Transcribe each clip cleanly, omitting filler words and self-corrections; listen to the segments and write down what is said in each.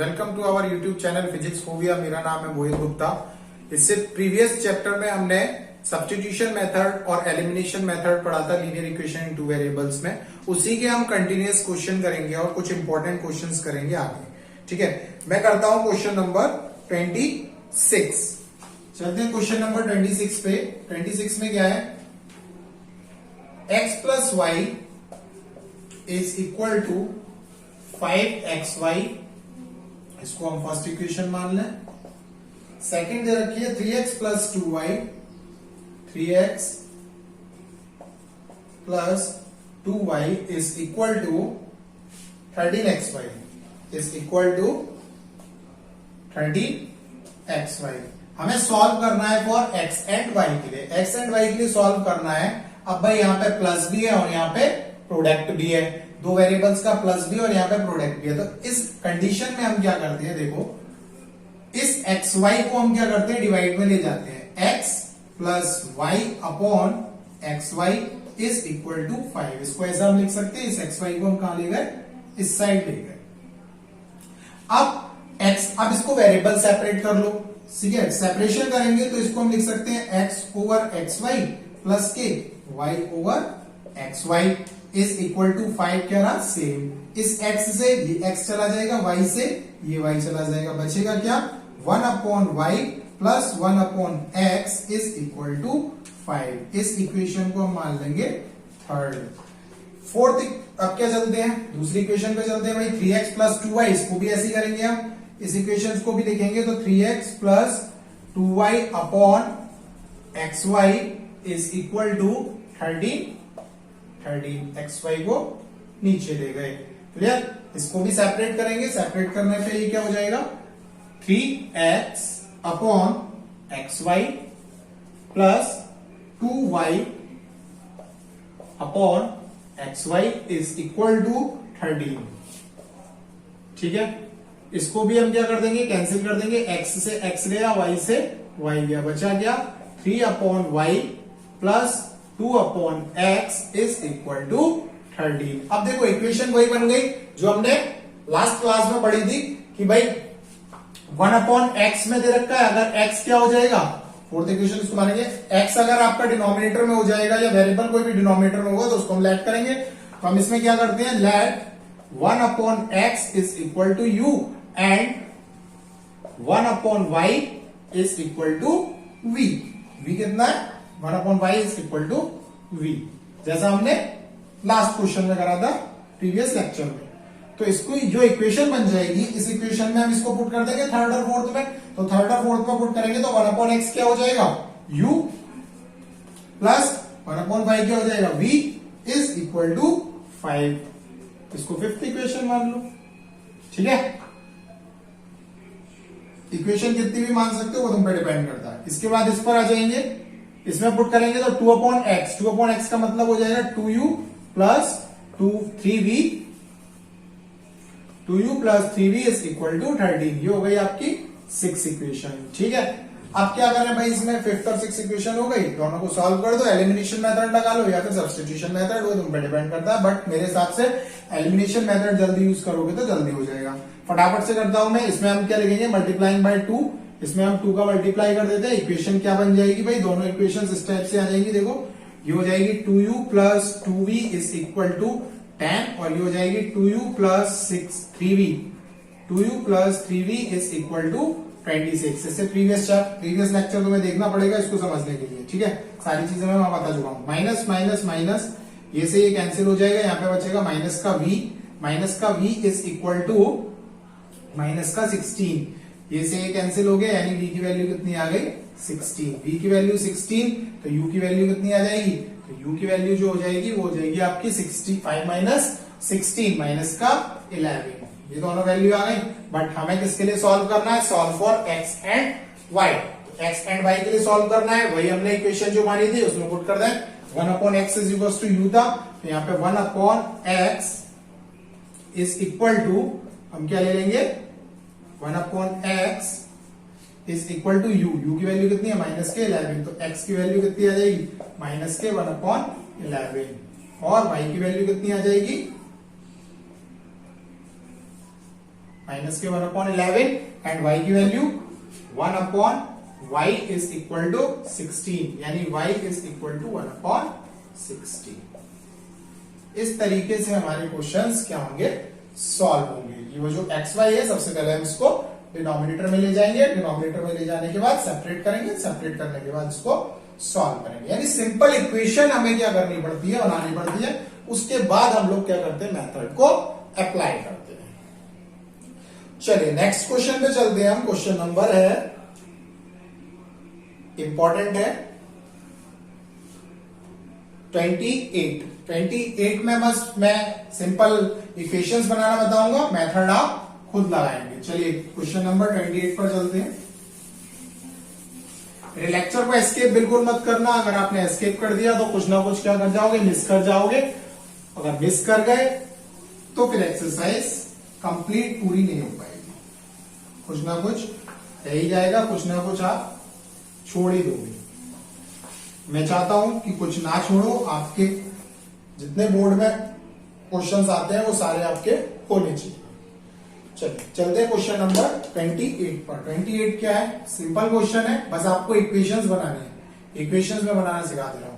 Welcome to our YouTube channel physics phobia. मेरा नाम है मोहित गुप्ता। इससे प्रीवियस चैप्टर में हमने सब्स्टिट्यूशन मेथड और एलिमिनेशन मेथड पढ़ा था linear equation in two variables में। उसी के हम कंटिन्यूअस क्वेश्चन करेंगे और कुछ इंपॉर्टेंट क्वेश्चंस करेंगे आगे। ठीक है, मैं करता हूं क्वेश्चन नंबर 26। चलते हैं क्वेश्चन नंबर 26 पे। 26 में क्या है, x plus Y is equal to 5xy, इसको हम फर्स्ट इक्वेशन मान लें। सेकंड दे रखी है 3x plus 2y, 3x plus 2y is equal to 13xy, is equal to 13xy। हमें सॉल्व करना है फॉर x एंड y के लिए। x एंड y के लिए सॉल्व करना है। अब भाई यहां पे प्लस भी है और यहां पे प्रोडक्ट भी है, दो वेरिएबल्स का प्लस भी और यहां पे प्रोडक्ट भी है। तो इस कंडीशन में हम क्या करते हैं, देखो इस xy को हम क्या करते हैं, डिवाइड में ले जाते हैं। x plus Y upon xy is equal to 5। इसको ऐसा हम लिख सकते हैं, इस xy को हम कहां ले गए, इस साइड ले गए। अब इसको वेरिएबल सेपरेट कर लो। ठीक है, सेपरेशन करेंगे तो इसको हम लिख सकते हैं x ओवर xy प्लस के y over xy is equal to 5। क्या रहा, सेम। इस x से ये x चला जाएगा, y से ये y चला जाएगा, बचेगा क्या 1 upon y plus 1 upon x is equal to 5। इस इक्वेशन को हम मान लेंगे थर्ड। फोर्थ, अब क्या चलते हैं, दूसरी इक्वेशन पे चलते हैं भाई। 3x प्लस 2y, इसको भी ऐसे ही करेंगे हम। इस इक्वेशन को भी लिखेंगे तो 3x plus 2y upon xy is equal to 13 xy को नीचे ले गए। क्लियर, इसको भी सेपरेट करेंगे। सेपरेट करने पे ये क्या हो जाएगा, 3x upon xy plus 2y upon xy is equal to 13। ठीक है, इसको भी हम क्या कर देंगे, कैंसिल कर देंगे। x से x गया, y से y गया, बचा क्या 3 upon y plus 2 upon x is equal to 13। अब देखो इक्वेशन वही बन गई जो हमने लास्ट क्लास में पढ़ी थी कि भाई 1 अपॉन x में दे रखा है। अगर x क्या हो जाएगा, फोर्थ इक्वेशन इसको मानेंगे, x अगर आपका डिनोमिनेटर में हो जाएगा या वेरिएबल कोई भी डिनोमिनेटर में होगा तो उसको हम लेट करेंगे। तो हम इसमें क्या करते हैं, let 1 upon x is equal to u and 1 upon y is equal to v। v कितना है, 1 upon y is equal to v, जैसा हमने लास्ट क्वेश्चन में करा था प्रीवियस लेक्चर में। तो इसको जो इक्वेशन बन जाएगी, इस इक्वेशन में हम इसको पुट कर देंगे थर्ड और फोर्थ में। तो थर्ड और फोर्थ में पुट करेंगे तो 1 अपॉन x क्या हो जाएगा, u प्लस 1 अपॉन y क्या हो जाएगा, v इज इक्वल टू 5। इसको फिफ्थ इक्वेशन मान लो। ठीक है, इक्वेशन कितनी भी मान सकते हो वो तुम पे डिपेंड करता है। इसके बाद इस पर आ जाएंगे, इसमें पुट करेंगे तो 2 अपॉन x, 2 अपॉन x का मतलब हो जाएगा 2u plus 3v, 2u plus 3v is equal to 13। ये हो गई आपकी 6th इक्वेशन। ठीक है, अब क्या करें भाई, इसमें 5th और 6th इक्वेशन हो गई, दोनों को सॉल्व कर दो। एलिमिनेशन मेथड लगा लो या फिर सब्स्टिट्यूशन मेथड, वो तुम पे डिपेंड करता है। बट मेरे हिसाब से एलिमिनेशन मेथड जल्दी यूज करोगे तो जल्दी हो जाएगा। फटाफट से करता हूं मैं। इसमें हम क्या लिखेंगे, मल्टीप्लाइंग बाय 2। इसमें हम 2 का मल्टीप्लाई कर देते हैं। इक्वेशन क्या बन जाएगी भाई, दोनों इक्वेशन इस टाइप से आ जाएंगी। देखो ये हो जाएगी 2u plus 2v is equal to 10 और ये हो जाएगी 2u plus 3v, 2u plus 3v is equal to 26। इससे प्रीवियस लेक्चर तुम्हें देखना पड़ेगा इसको समझने के लिए। ठीक है, सारी चीजें मैं बता चुका हूं। माइनस माइनस माइनस, ये से ये कैंसिल हो जाएगा, यहाँ पे बचेगा माइनस का v is equal to minus का 16। ये से ये कैंसिल हो गया, यानी v की वैल्यू कितनी आ गई, 16। v की वैल्यू 16, तो u की वैल्यू कितनी आ जाएगी, तो u की वैल्यू जो हो जाएगी वो हो जाएगी आपकी 65 माइनस 16 माइनस का 11। ये दोनों वैल्यू आ गई। बट हमें किसके लिए सॉल्व करना है, solve for x and y। x and y के लिए सॉल्व करना है, वही हमने इक्वेशन जो मानी थी उसमें पुट कर दें। 1 upon x is equal to u था, तो यहाँ पे 1 upon x is equal to हम क्या ले लेंगे, 1 upon x is equal to u की वैल्यू कितनी है, माइनस के 11। तो x की वैल्यू कितनी आ जाएगी, माइनस के 1 अपॉन 11 और y की वैल्यू कितनी आ जाएगी, माइनस के 1/11 एंड y की value 1/y is equal to 16, यानी y इज इक्वल टू 1/16। इस तरीके से हमारे क्वेश्चंस क्या होंगे, सॉल्व होंगे। ये वो जो एक्स वाई है, सबसे पहले हम इसको डिनोमिनेटर में ले जाएंगे, डिनोमिनेटर में ले जाने के बाद सेपरेट करेंगे, सेपरेट करने के बाद इसको सॉल्व करेंगे। यानी सिंपल इक्वेशन हमें क्या करनी पड़ती है, बनानी पड़ती है। उसके बाद हम लोग क्या करते हैं, मेथड को अप्लाई करते हैं। चलिए नेक्स्ट क्वेश्चन पे चलते हैं हम। क्वेश्चन नंबर है, इंपॉर्टेंट है, 28 में बस मैं सिंपल इक्वेशंस बनाना बताऊंगा, मेथड आप खुद लगाएंगे। चलिए क्वेश्चन नंबर 28 पर चलते हैं। लेक्चर को एस्केप बिल्कुल मत करना, अगर आपने एस्केप कर दिया तो कुछ ना कुछ क्या कर जाओगे, मिस कर जाओगे। अगर मिस कर गए तो फिर एक्सरसाइज कंप्लीट पूरी नहीं हो पाएगी, कुछ ना कुछ रह ही जाएगा, कुछ ना कुछ आप छोड़ ही दोगे। मैं चाहता हूं कि कुछ ना छोड़ो, आपके जितने बोर्ड में क्वेश्चंस आते हैं वो सारे आपके होने चाहिए। चलिए चलते हैं क्वेश्चन नंबर 28 पर। 28 क्या है, सिंपल क्वेश्चन है, बस आपको इक्वेशंस बनाने हैं। इक्वेशंस में बनाना सिखा दे रहा हूं।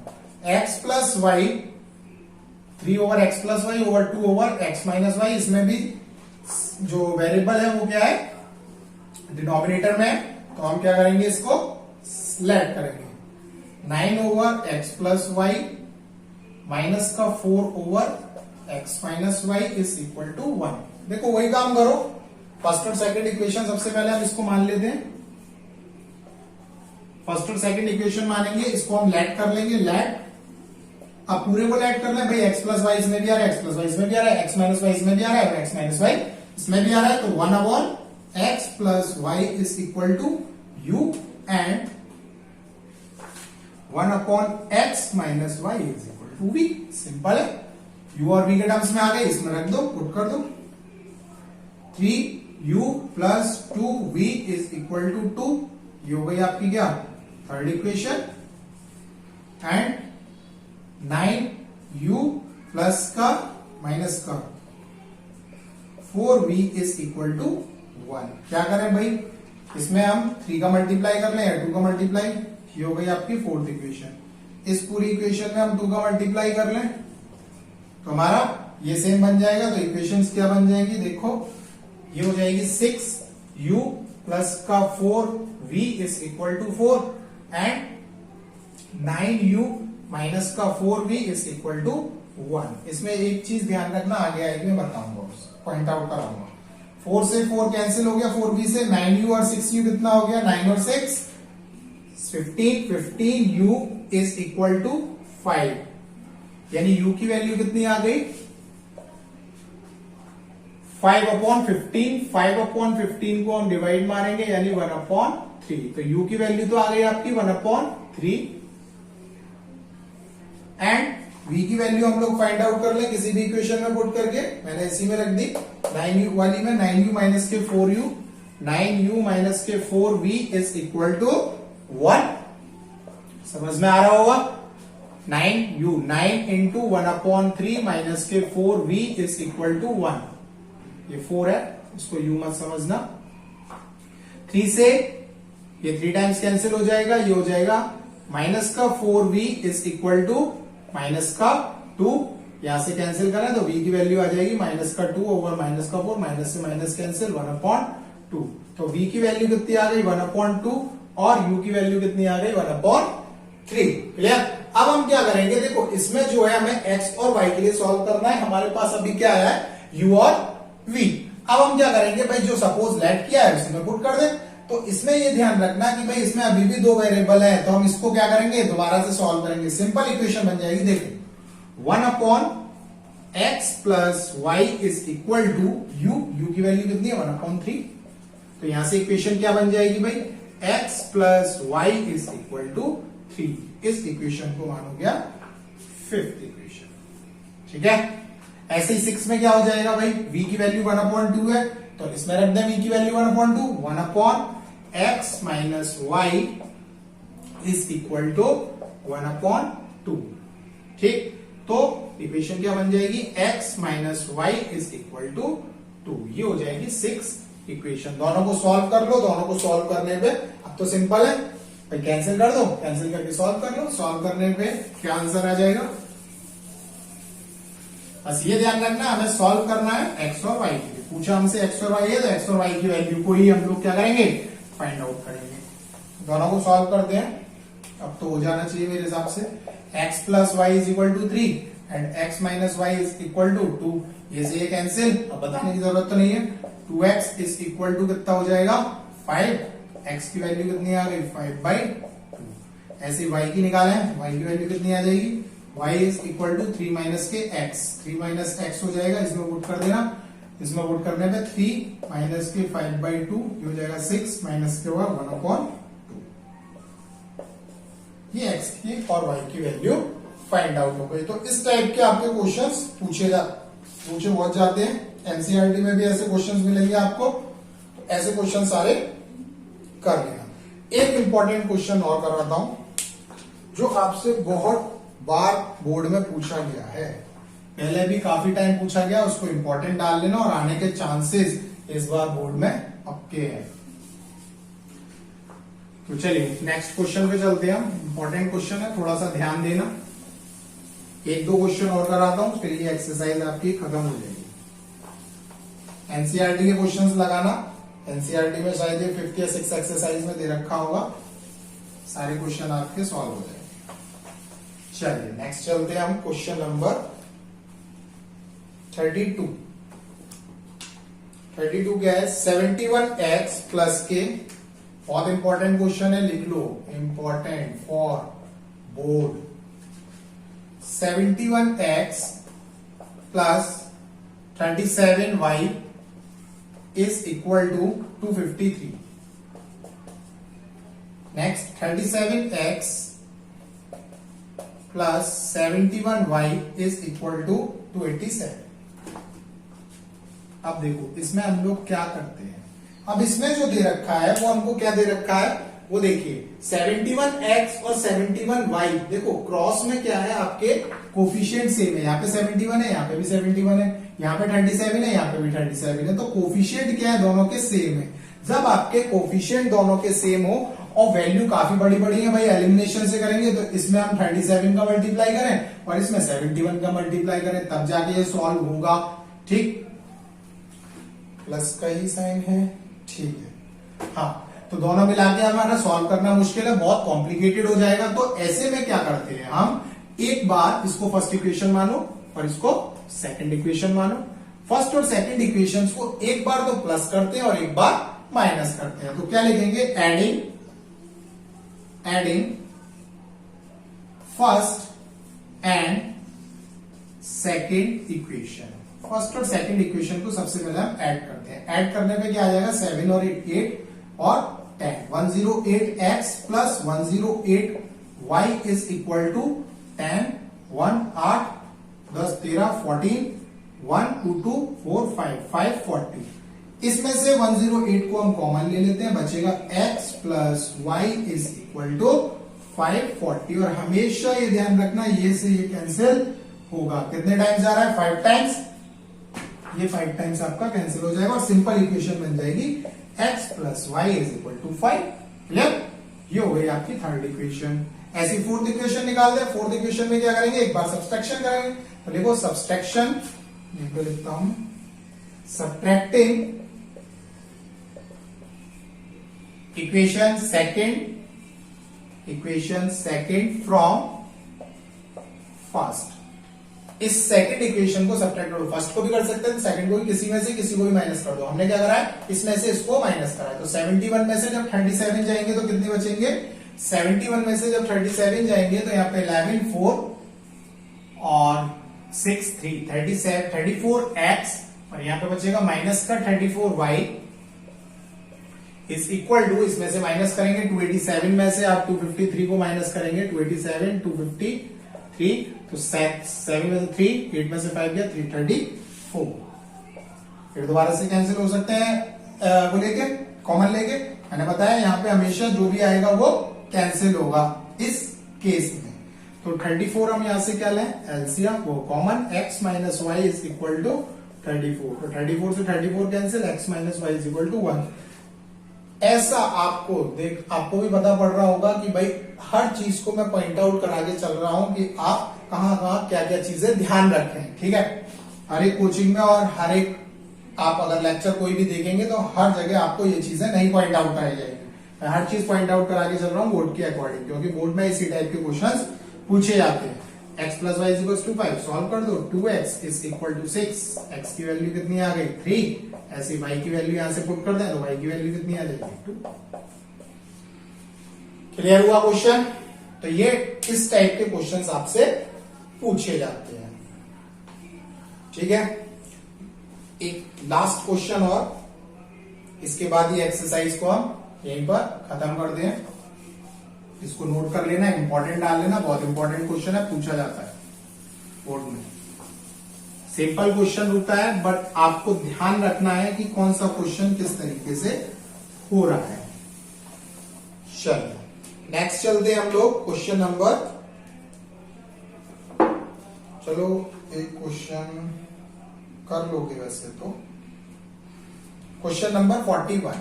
x plus Y 3/x+y over 2/x-y, इसमें भी जो वेरिएबल है वो क्या है, डिनोमिनेटर में, तो हम क्या करेंगे, इसको लेट करेंगे। 9/x+y माइनस का 4/x-y इज इक्वल टू 1। देखो वही काम करो, फर्स्ट और सेकंड इक्वेशन सबसे पहले हम इसको मान लेते हैं। फर्स्ट और सेकंड इक्वेशन मानेंगे, इसको हम लेट कर लेंगे। लेट, अब पूरे को लेट कर लें भाई, x प्लस वाई इसमें भी आ रहा है, x प्लस वाई इसमें भी आ रहा है, x माइनस वाई इसमें भी आ रहा है, x माइनस वाई इसमें भी आ रहा है, तो 1/x plus Y is equal to u and 1/x minus Y is equal to v। Simple है, u और v के टर्म्स में आ गए, इसमें रख दो, पुट कर दो। 3u plus 2v is equal to 2, ये हो गई आपकी क्या, third equation. And 9u plus का माइनस का 4v इज इक्वल टू 1। क्या करें भाई, इसमें हम 3 का मल्टीप्लाई कर लें या 2 का मल्टीप्लाई, ये हो गई आपकी फोर्थ इक्वेशन। इस पूरी इक्वेशन में हम 2 का मल्टीप्लाई कर लें तो हमारा ये सेम बन जाएगा। तो इक्वेशंस क्या बन जाएगी, देखो ये हो जाएगी 6u प्लस का 4v is equal to 4 and 9u minus का 4v इज इक्वल टू 1। इसमें एक चीज ध्यान रखना, आगे आएगी मैं बताऊंगा, पॉइंट आउट कराऊंगा। 4 से 4 कैंसिल हो गया, 4v से 9u और 6u कितना हो गया, 9 और 6 15, 15u इज इक्वल टू 5, यानी u की वैल्यू कितनी आ गई, 5/15। 5/15 को हम डिवाइड मारेंगे यानी 1/3, तो u की वैल्यू तो आ गई आपकी 1/3 एंड v की वैल्यू हम लोग फाइंड आउट कर लें किसी भी इक्वेशन में पुट करके। मैंने इसी में रख दी 9u वाली में, 9u माइनस के 4u, 9u माइनस के 4v इज इक्वल टू 1। समझ में आ रहा होगा, 9u 9 इंटू 1/3 माइनस के 4v इज इक्वल टू 1। ये 4 है, इसको u मत समझना। 3 से ये 3 टाइम्स कैंसिल हो जाएगा, ये हो जाएगा माइनस का 4v is equal to minus का 2, यहां से कैंसिल करें तो v की वैल्यू आ जाएगी माइनस का 2 ओवर माइनस का 4, माइनस से माइनस कैंसिल 1/2। तो v की वैल्यू कितनी आ गई 1/2 और u की वैल्यू कितनी आ गई 1/3। क्लियर। अब हम क्या करेंगे, देखो इसमें जो है हमें x और y के लिए सॉल्व करना है। हमारे पास अभी क्या है, u और v। अब हम क्या करेंगे भाई, जो सपोज लेट किया है उसमें पुट कर दे। तो इसमें ये ध्यान रखना कि भाई इसमें अभी भी 2 वेरिएबल है, तो हम इसको क्या करेंगे, दोबारा से सॉल्व करेंगे। सिंपल इक्वेशन बन जाएगी, देखो 1/x plus Y is equal to u की वैल्यू कितनी है 1/3। तो यहां से इक्वेशन क्या बन जाएगी भाई, x plus Y is equal to 3। इस इक्वेशन को मानो गया फिफ्थ इक्वेशन। ठीक है, ऐसे ही 6 में क्या हो जाएगा भाई, v की वैल्यू 1/2 है, तो इसमें रख दें v की value 1/2, 1/x minus Y is equal to 1/2। ठीक, तो इक्वेशन क्या बन जाएगी, x minus Y is equal to 2। ये हो जाएगी 6 इक्वेशन। दोनों को सॉल्व कर लो, दोनों को सॉल्व करने पे अब तो सिंपल है भाई, कैंसिल कर दो, कैंसिल करके सॉल्व कर लो। सॉल्व करने पे क्या आंसर आ जाएगा, बस ये ध्यान रखना हमें सॉल्व करना है एक्स और वाई के लिए। पूछा हमसे एक्स और वाई है तो एक्स और वाई की वैल्यू को ही हम लोग क्या करेंगे, फाइंड आउट करेंगे। दोनों को सॉल्व करते हैं। अब तो हो जाना चाहिए मेरे हिसाब से। x plus Y is equal to 3 and x minus Y is equal to 2। ये से ये कैंसिल, अब बताने की जरूरत तो नहीं है। 2x इज इक्वल टू कितना हो जाएगा 5। x की वैल्यू कितनी आ गई 5/2। ऐसे y की निकालें, y की वैल्यू कितनी आ जाएगी, y is equal to 3 minus के x। 3 माइनस x हो जाएगा, इसमें पुट कर देना। इसमें पुट करने पे 3 माइनस के 5/2 ये हो जाएगा 6 माइनस के होगा 1/2। ये x की और y की वैल्यू फाइंड आउट हो गई। तो इस टाइप के आपके क्वेश्चंस पूछे बहुत जाते हैं। एनसीईआरटी में भी ऐसे क्वेश्चंस मिलेंगे आपको, तो ऐसे क्वेश्चन सारे कर लेना। एक इंपॉर्टेंट क्वेश्चन और कराता हूं जो आपसे बहुत बार बोर्ड में पूछा गया है, पहले भी काफी टाइम पूछा गया, उसको इंपॉर्टेंट डाल लेना और आने के चांसेस इस बार बोर्ड में पक्के हैं। तो चलिए नेक्स्ट क्वेश्चन पे चलते हैं हम। इंपॉर्टेंट क्वेश्चन है, थोड़ा सा ध्यान देना। एक दो क्वेश्चन और कराता हूं, फिर ये एक्सरसाइज आपकी खत्म हो जाएगी। एनसीईआरटी के क्वेश्चंस लगाना। एनसीईआरटी में शायद ये 5th या 6th एक्सरसाइज में दे रखा होगा, सारे क्वेश्चन आपके सॉल्व हो जाएंगे। चलिए नेक्स्ट चलते हैं हम क्वेश्चन नंबर 32। 32 क्या है, 71x प्लस के, बहुत इंपॉर्टेंट क्वेश्चन है, लिख लो, important for board. 71x plus 27y is equal to 253। Next 37x plus 71y is equal to 287। अब देखो इसमें हम लोग क्या करते हैं, अब इसमें जो दे रखा है वो हमको क्या दे रखा है, वो देखिए 71x और 71y, देखो क्रॉस में क्या है आपके कोफिशिएंट सेम है। यहाँ पे 71 है, यहाँ पे भी 71 है, यहाँ पे 37 है, यहाँ पे भी 37 है, तो कोफिशिएंट क्या है, दोनों के सेम है। जब आपके कोफिशिएंट दोनों के सेम हो और वैल्यू काफी बड़ी बड़ी है भाई, एलिमिनेशन से करेंगे तो इसमें हम 37 का मल्टीप्लाई करें और इसमें 71 का मल्टीप्लाई करें, तब जाके ये सॉल्व होगा। ठीक, प्लस का ही साइन है, ठीक है। हाँ, तो दोनों मिला के हमारा सॉल्व करना मुश्किल है, बहुत कॉम्प्लिकेटेड हो जाएगा। तो ऐसे में क्या करते हैं हम, एक बार इसको फर्स्ट इक्वेशन मानो और इसको सेकंड इक्वेशन मानो। फर्स्ट और सेकंड इक्वेशंस को एक बार तो प्लस करते हैं और एक बार माइनस करते हैं। तो क्या लिखेंगे, adding first and second equation. First और सेकंड इक्वेशन को सबसे पहले हम ऐड करते हैं। ऐड करने पे क्या आ जाएगा, 7 और 8 और 10। 108x plus 108y is equal to 10, 1 8, 10 13 14, 1 2 2 4 5 540। इसमें से 108 को हम कॉमन ले लेते हैं, बचेगा x plus Y is equal to 540। और हमेशा ये ध्यान रखना, ये से ये कैंसिल होगा। कितने टाइम्स जा रहा है, 5 टाइम्स। ये 5 टाइम्स आपका कैंसिल हो जाएगा और सिंपल इक्वेशन बन जाएगी x plus Y is equal to 5। Clear, ये हो गई आपकी थर्ड इक्वेशन। ऐसी फोर्थ इक्वेशन निकाल दे। फोर्थ इक्वेशन में क्या करेंगे, एक बार सब्सट्रैक्शन करेंगे। तो देखो सब्सट्रैक्शन, लिखता हूं, subtracting equation second from first. इस सेकंड इक्वेशन को सब्ट्रैक्ट करो, फर्स्ट को भी कर सकते हैं, सेकंड को भी, किसी में से किसी को भी माइनस कर दो। हमने क्या करा है, इसमें से इसको माइनस करा है। तो 71 में से जब 37 जाएंगे तो कितने बचेंगे, 71 में से जब 37 जाएंगे तो यहाँ पे 11 4 और 6 3 37 34x और यहाँ पे बचेगा माइनस का 34y इज इक्वल टू, इसमें से माइनस करेंगे 287 में से आप 253 को माइनस करेंगे, 287 253, तो 7 में से 3, 8 में से 5 गया 334। फिर दोबारा से कैंसिल हो सकते हैं वो लेके, कॉमन लेके। मैंने बताया यहाँ पे हमेशा जो भी आएगा वो कैंसिल होगा इस केस में। तो 34 हम यहां से क्या लें, एलसीएम, वो common, x minus Y is equal to 34, तो 34 से 34 cancel, x minus Y is equal to 1। ऐसा आपको भी पता पड़ रहा होगा कि भाई हर चीज को मैं पॉइंट आउट करा के चल रहा हूं कि आप कहां कहां क्या क्या चीजें ध्यान रखें, ठीक है। हर एक कोचिंग में और हर एक आप अगर लेक्चर कोई भी देखेंगे तो हर जगह आपको ये चीजें नहीं पॉइंट आउट कराई जाएगी। मैं हर चीज पॉइंट आउट करा के चल रहा हूँ बोर्ड के अकॉर्डिंग, क्योंकि बोर्ड में इसी टाइप के क्वेश्चंस पूछे जाते हैं। x plus Y equal to 5 solve कर दो, 2x is equal to 6, x की वैल्यू कितनी आ गई 3, ऐसी y की वैल्यू यहां से पुट कर दें तो y की वैल्यू कितनी आ जाएगी 2। क्लियर हुआ क्वेश्चन? तो ये इस टाइप के क्वेश्चंस आपसे पूछे जाते हैं, ठीक है। एक लास्ट क्वेश्चन और इसके बाद ये एक्सरसाइज को हम यहीं पर खत्म कर दें। इसको नोट कर लेना, इंपॉर्टेंट डाल लेना, बहुत इंपॉर्टेंट क्वेश्चन है, पूछा जाता है बोर्ड में। सिंपल क्वेश्चन होता है बट आपको ध्यान रखना है कि कौन सा क्वेश्चन किस तरीके से हो रहा है। चलिए नेक्स्ट चलते हैं हम लोग क्वेश्चन नंबर, चलो एक क्वेश्चन कर लोगे वैसे तो, क्वेश्चन नंबर 41।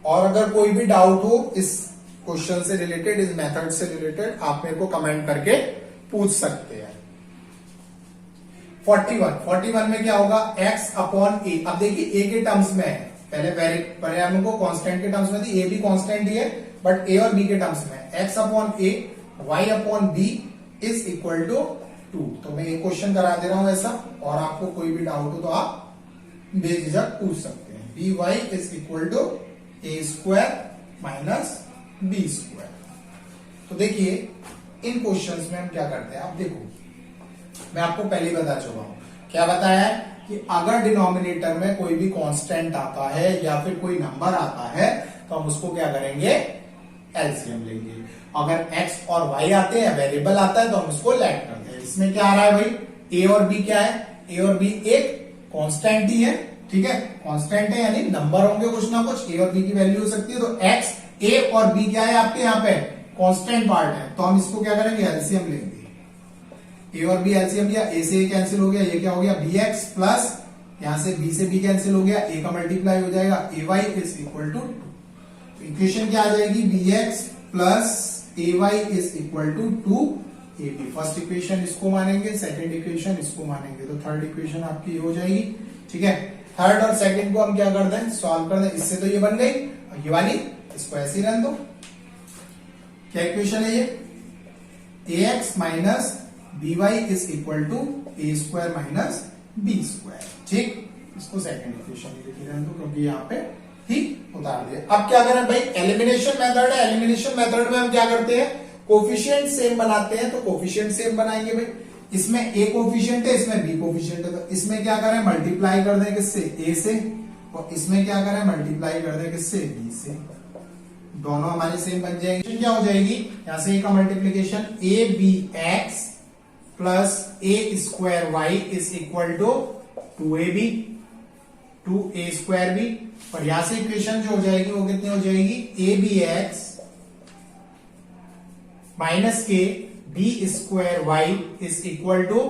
और अगर कोई भी डाउट हो इस क्वेश्चन से रिलेटेड, इस मेथड से रिलेटेड, आप मेरे को कमेंट करके पूछ सकते हैं। 41 में क्या होगा, x अपॉन ए। अब देखिए a के टर्म्स में है, पहले वेरिएबल को कांस्टेंट के टर्म्स में थी, a भी कांस्टेंट ही है बट a और b के टर्म्स में है। x upon A y upon b is equal to 2। तो मैं ये क्वेश्चन करा दे रहा हूं ऐसा, और आपको कोई भी डाउट हो तो आप बेझिझक पूछ सकते हैं। B Y is equal to A square minus B square. तो देखिए इन क्वेश्चंस में हम क्या करते हैं, आप देखो मैं आपको पहले ही बता चुका हूं, क्या बताया है कि अगर डिनोमिनेटर में कोई भी कांस्टेंट आता है या फिर कोई नंबर आता है तो हम उसको क्या करेंगे, एलसीएम लेंगे। अगर x और y आते हैं, वेरिएबल आता है तो हम उसको लेट करते हैं। इसमें क्या आ रहा है भाई, a और b क्या है, a और b एक कांस्टेंट ही है, ठीक है, कांस्टेंट है यानी नंबर होंगे कुछ ना कुछ, a और b की वैल्यू हो सकती है। तो x, a और b क्या है आपके यहाँ पे, कांस्टेंट पार्ट है, तो हम इसको क्या करेंगे, एलसीएम लेंगे। a और b एलसीएम लिया, a से a कैंसिल हो गया, ये क्या हो गया bx प्लस यहां से b से b कैंसिल हो गया, a का मल्टीप्लाई हो जाएगा, ay is equal to 2। Equation क्या आ जाएगी, bx plus ay is equal to 2ab। First equation इसको मानेंगे, सेकंड इक्वेशन इसको मानेंगे, तो थर्ड इक्वेशन आपकी हो जाएगी, ठीक है। थर्ड और सेकंड को हम क्या कर दें, सॉल्व कर दें। इससे तो ये बन गई, और ये वाली इसको ऐसे ही रहने दो। क्या इक्वेशन है ये, ax minus by is equal to A square minus B square, ठीक। इसको सेकंड इक्वेशन लिखी रहने दो क्योंकि यहाँ पे ही उतार दिया। अब क्या करें भाई, एलिमिनेशन मेथड है। एलिमिनेशन मेथड में हम क्या करते हैं, कोफिशिएंट सेम बनाते हैं, तो कोफिशिएंट सेम बनाएंगे भाई। इसमें a कोफिशिएंट है, इसमें b कोफिशिएंट है, तो इसमें क्या करें, मल्टीप्लाई कर दें किससे, a से, और इसमें क्या करें, मल्टीप्लाई कर दें किससे, b से। दोनों हमारी सेम बन जाएंगे। क्या हो जाएगी, यहां से a का multiplication a b x plus a square y is equal to 2ab, 2a square b। और यहां से इक्वेशन जो हो जाएगी वो कितनी हो जाएगी, a b x माइनस के B square Y is equal to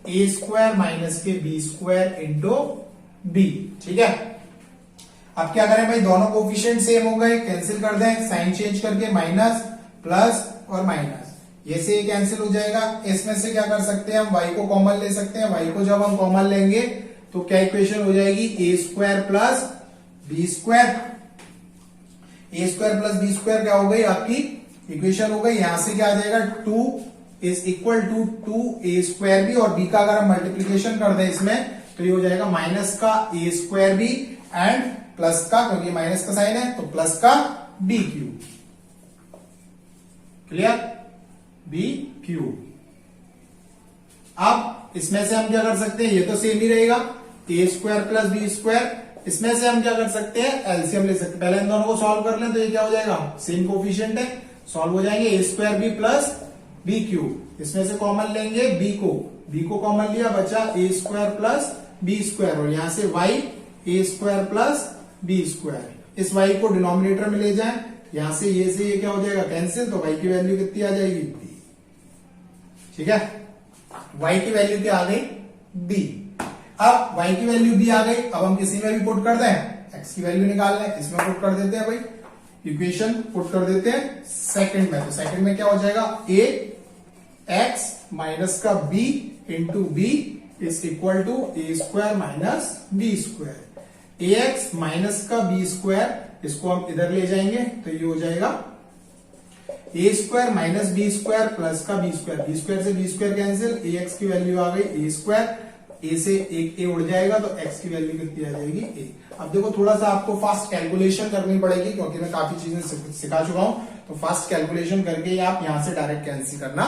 A square minus के बी स्क्वायर इंटू बी, ठीक है। अब क्या करें भाई, दोनों कोफिशिएंट सेम हो गए, कैंसिल कर दें, साइन चेंज करके माइनस प्लस और माइनस, ये से ये कैंसिल हो जाएगा। इसमें से क्या कर सकते हैं हम, y को कॉमन ले सकते हैं। y को जब हम कॉमन लेंगे तो क्या इक्वेशन हो जाएगी, ए स्क्वायर प्लस बी स्क्वायर। ए स्क्वायर प्लस बी स्क्वायर क्या हो गई आपकी इक्वेशन हो गई। यहां से क्या आ जाएगा, 2 is equal to 2a square B, और b का अगर हम मल्टीप्लीकेशन कर दें इसमें तो ये हो जाएगा माइनस का a square B and plus का, क्योंकि माइनस का साइन है तो प्लस का b cube. Clear, b cube. अब इसमें से हम क्या कर सकते हैं, ये तो सेम ही रहेगा, a square plus B square. इसमें से हम क्या कर सकते हैं, एलसीएम ले सकते हैं। पहले इन दोनों को सॉल्व कर लें तो ये क्या हो जाएगा, सेम कोफिशिएंट है, सॉल्व हो जाएंगे। A square B plus B cube, इसमें से कॉमन लेंगे बी को कॉमन लिया, बचा A square plus B square, और यहां से Y A square plus B square. इस वाई को डिनोमिनेटर में ले जाएं, यहां से ये क्या हो जाएगा, कैंसिल, तो वाई की वैल्यू कितनी आ जाएगी, बी, ठीक है। वाई की वैल्यू क्या आ गई, बी। अब y की वैल्यू b आ गई, अब हम किसी में भी पुट कर दें, x की वैल्यू निकालना है, इसमें पुट कर देते हैं भाई, इक्वेशन पुट कर देते हैं सेकंड में, तो सेकंड में क्या हो जाएगा, a x माइनस का b into B is equal to A square minus B square. A X minus का बी स्क्वायर, इसको हम इधर ले जाएंगे तो ये हो जाएगा A square minus B square plus का बी स्क्वायर, बी स्क्वायर से B square cancel, A X की वैल्यू आ गई ए स्क्वायर, ए से एक ए उड़ जाएगा तो एक्स की वैल्यू कितनी आ जाएगी ए। अब देखो थोड़ा सा आपको फास्ट कैलकुलेशन करनी पड़ेगी क्योंकि मैं काफी चीजें सिखा चुका हूं, तो फास्ट कैलकुलेशन करके आप यहां से डायरेक्ट कैंसिल करना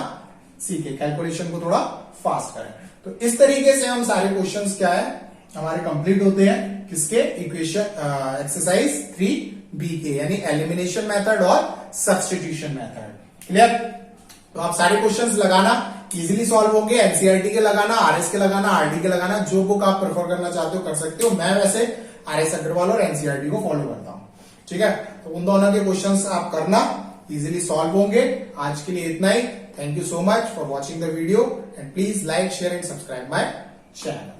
सीखे, कैलकुलेशन को थोड़ा फास्ट करें। तो इस तरीके से हम सारे क्वेश्चंस क्या है हमारे कंप्लीट होते हैं, किसके, इक्वेशन एक्सरसाइज 3b के, यानी एलिमिनेशन मेथड और सब्स्टिट्यूशन मेथड। क्लियर? तो आप सारे क्वेश्चंस लगाना, इजीली सॉल्व होंगे, एनसीईआरटी के लगाना, आरएस के लगाना, आरडी के लगाना, जो बुक आप प्रेफर करना चाहते हो कर सकते हो। मैं वैसे आरएस अग्रवाल और एनसीईआरटी को फॉलो करता हूं, ठीक है। तो उन दोनों के क्वेश्चंस आप करना, इजीली सॉल्व होंगे। आज के लिए इतना ही। Thank you so much for watching the video and please like, share and subscribe my channel.